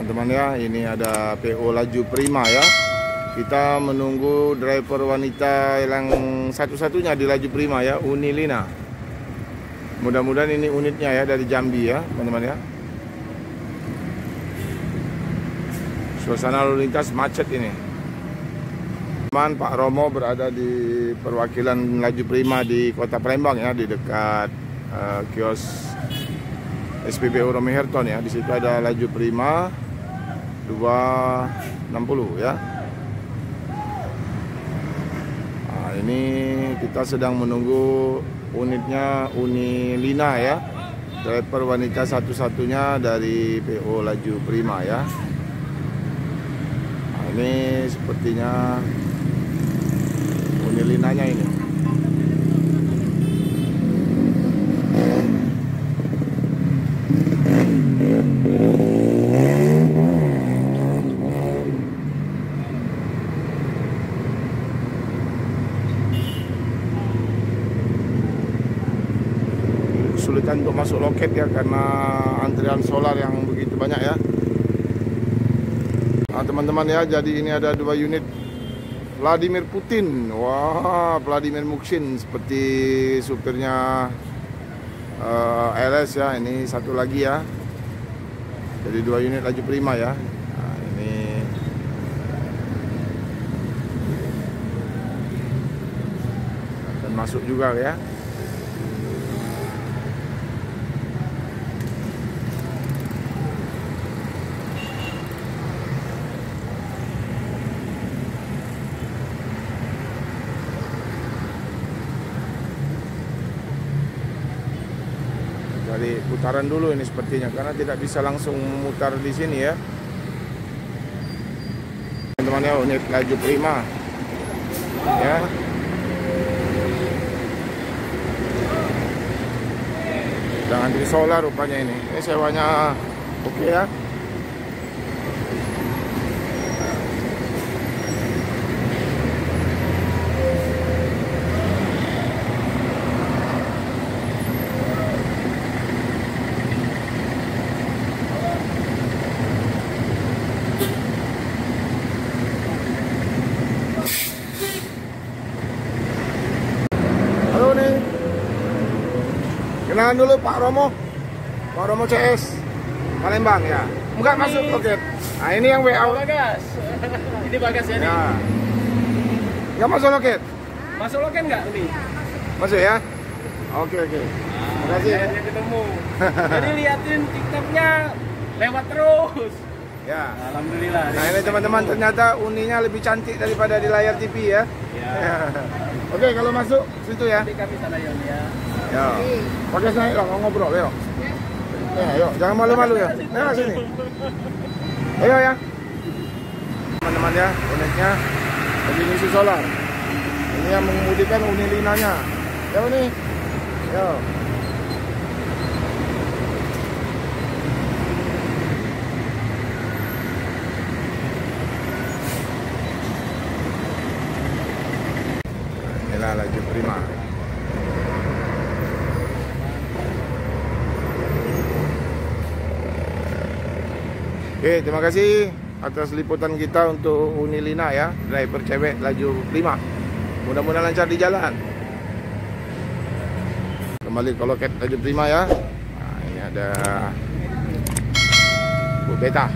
teman-teman ya. Ini ada PO Laju Prima ya. Kita menunggu driver wanita yang satu-satunya di Laju Prima ya, Unilina. Mudah-mudahan ini unitnya ya, dari Jambi ya teman-teman ya. Suasana lalu lintas macet ini. Teman, Pak Romo berada di perwakilan Laju Prima di Kota Palembang ya, di dekat kios SPBU Romi Herton ya. Di situ ada Laju Prima 260 ya. Nah, ini kita sedang menunggu unitnya Unilina ya, driver wanita satu-satunya dari PO Laju Prima ya. Nah, ini sepertinya Unilinanya ini. Kesulitan untuk masuk loket ya, karena antrian solar yang begitu banyak ya. Nah teman-teman ya, jadi ini ada 2 unit Vladimir Putin. Wah, Vladimir Muksin seperti supirnya LS ya. Ini satu lagi ya. Jadi 2 unit Laju Prima ya. Nah, ini akan masuk juga ya. Dari putaran dulu ini sepertinya, karena tidak bisa langsung mutar di sini ya. Teman-teman ya, unit Laju Prima ya. Jangan di solar rupanya ini. Ini sewanya oke ya. Kenalan dulu Pak Romo CS Palembang ya. Enggak masuk loket. Nah ini yang WA. Bagas. Ini Bagas ya, ya. Enggak masuk loket. Masuk loket enggak ini? Masuk ya. Oke. Terima kasih ya. Ketemu. Jadi liatin TikToknya lewat terus. Ya. Alhamdulillah. Nah ini teman-teman, ternyata uninya lebih cantik daripada di layar TV ya. Ya. Oke, kalau masuk situ ya. Nanti kami sana ya. Ya. Pakai naik lah, ngobrol ya. Ya, yuk, jangan malu-malu ya. Nah, sini. Ayo ya. Teman-teman ya, unitnya lagi ngisi solar. Ini yang mengemudikan Unilinanya. Ya ini. Yo. Inilah Laju Prima. Oke, terima kasih atas liputan kita untuk Unilina ya, driver cewek Laju Prima. Mudah-mudahan lancar di jalan. Kembali ke loket Laju Prima ya. Nah, ini ada Bu Beta.